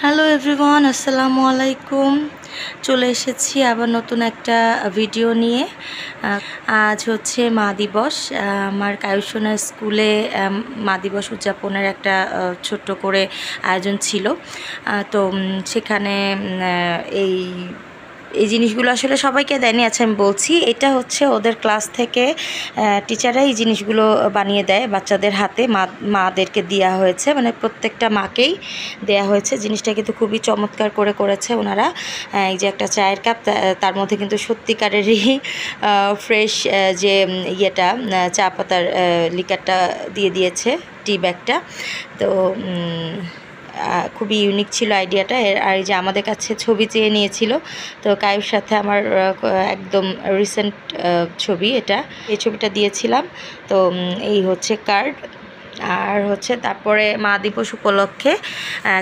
Hello everyone, আসসালামু আলাইকুম। চলে এসেছি আবার নতুন একটা ভিডিও নিয়ে। আজ হচ্ছে মা দিবস। আমার কায়ুসোনা স্কুলে মা দিবস উদযাপনের একটা ছোট্ট করে আয়োজন ছিল। তো সেখানে এই এই জিনিসগুলো আসলে সবাইকে দেয়নি। আচ্ছা, আমি বলছি, এটা হচ্ছে ওদের ক্লাস থেকে টিচাররাই এই জিনিসগুলো বানিয়ে দেয় বাচ্চাদের হাতে, মাদেরকে দেওয়া হয়েছে, মানে প্রত্যেকটা মাকেই দেয়া হয়েছে। জিনিসটা কিন্তু খুবই চমৎকার করে করেছে ওনারা। এই যে একটা চায়ের কাপ, তার মধ্যে কিন্তু সত্যিকারেরই ফ্রেশ যে ইয়েটা চা পাতার লিকারটা দিয়ে দিয়েছে, টি ব্যাগটা। তো খুবই ইউনিক ছিল আইডিয়াটা। আর এই যে আমাদের কাছে ছবি চেয়ে নিয়েছিল, তো কায়ুর সাথে আমার একদম রিসেন্ট ছবি এটা, এই ছবিটা দিয়েছিলাম। তো এই হচ্ছে কার্ড। আর হচ্ছে তারপরে মা দিবস উপলক্ষে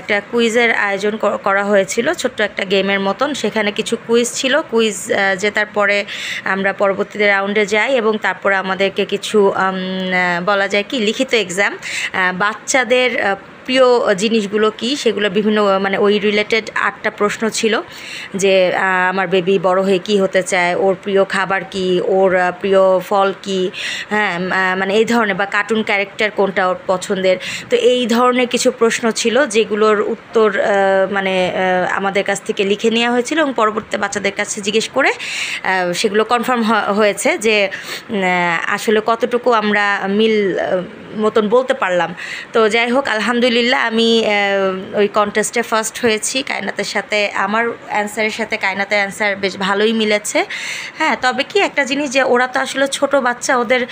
একটা কুইজের আয়োজন করা হয়েছিল, ছোট্ট একটা গেমের মতন। সেখানে কিছু কুইজ ছিল। কুইজ জেতার পরে আমরা পরবর্তীতে রাউন্ডে যাই এবং তারপরে আমাদেরকে কিছু বলা যায় কি লিখিত এক্সাম, বাচ্চাদের প্রিয় জিনিসগুলো কি সেগুলো বিভিন্ন মানে ওই রিলেটেড 8টা প্রশ্ন ছিল। যে আমার বেবি বড় হয়ে কি হতে চায়, ওর প্রিয় খাবার কি, ওর প্রিয় ফল কি, হ্যাঁ মানে এই ধরনের, বা কার্টুন ক্যারেক্টার কোনটা ওর পছন্দের। তো এই ধরনের কিছু প্রশ্ন ছিল যেগুলোর উত্তর মানে আমাদের কাছ থেকে লিখে নেওয়া হয়েছিল এবং পরবর্তীতে বাচ্চাদের কাছে জিজ্ঞেস করে সেগুলো কনফার্ম হয়েছে যে আসলে কতটুকু আমরা মিল মতন বলতে পারলাম। তো যাই হোক, আলহামদুলিল্লাহ আমি ওই কন্টেস্টে ফার্স্ট হয়েছি। কায়নাতের সাথে আমার অ্যান্সারের সাথে কায়নাতের অ্যান্সার বেশ ভালোই মিলেছে। হ্যাঁ, তবে কি একটা জিনিস, যে ওরা তো আসলে ছোট বাচ্চা, ওদের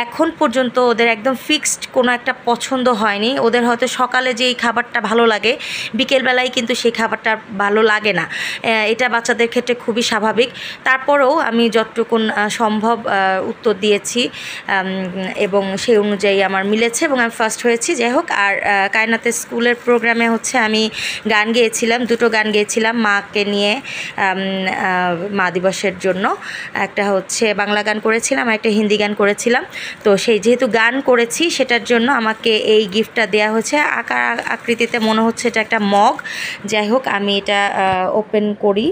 এখন পর্যন্ত ওদের একদম ফিক্সড কোনো একটা পছন্দ হয়নি। ওদের হয়তো সকালে যেই খাবারটা ভালো লাগে, বিকেলবেলায় কিন্তু সেই খাবারটা ভালো লাগে না। এটা বাচ্চাদের ক্ষেত্রে খুবই স্বাভাবিক। তারপরেও আমি যতটুকুন সম্ভব উত্তর দিয়েছি এবং সেই অনুযায়ী আমার মিলেছে এবং আমি ফার্স্ট হয়েছি। যাই হোক, আর কায়নাতের স্কুলের প্রোগ্রামে হচ্ছে আমি গান গেয়েছিলাম, 2টো গান গেয়েছিলাম মাকে নিয়ে মা দিবসের জন্য। একটা হচ্ছে বাংলা গান করেছিলাম, আর একটা হিন্দি গান করেছিলাম। তো সেই যেহেতু গান করেছি সেটার জন্য আমাকে এই গিফটটা দেওয়া হয়েছে। আকার আকৃতিতে মনে হচ্ছে এটা একটা মগ। যাই হোক, আমি এটা ওপেন করি।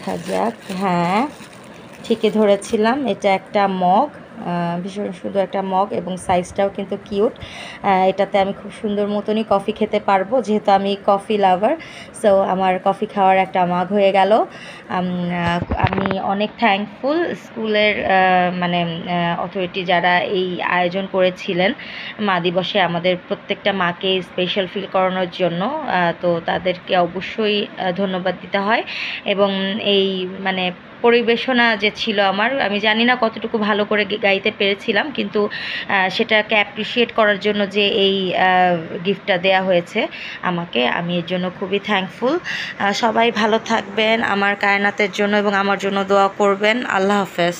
দেখা যাক। হ্যাঁ, ঠিকই ধরেছিলাম, এটা একটা মগ, ভীষণ সুন্দর একটা মগ এবং সাইজটাও কিন্তু কিউট। এটাতে আমি খুব সুন্দর মতনই কফি খেতে পারবো, যেহেতু আমি কফি লাভার। সো আমার কফি খাওয়ার একটা মগ হয়ে গেল। আমি অনেক থ্যাঙ্কফুল স্কুলের মানে অথরিটি যারা এই আয়োজন করেছিলেন মা দিবসে আমাদের প্রত্যেকটা মাকে স্পেশাল ফিল করানোর জন্য। তো তাদেরকে অবশ্যই ধন্যবাদ দিতে হয়। এবং এই মানে পরিবেশনা যে ছিল আমার, আমি জানি না কতটুকু ভালো করে গাইতে পেরেছিলাম, কিন্তু সেটাকে অ্যাপ্রিসিয়েট করার জন্য যে এই গিফটটা দেয়া হয়েছে আমাকে, আমি এর জন্য খুবই থ্যাঙ্কফুল। সবাই ভালো থাকবেন, আমার কায়নাতের জন্য এবং আমার জন্য দোয়া করবেন। আল্লাহ হাফেজ।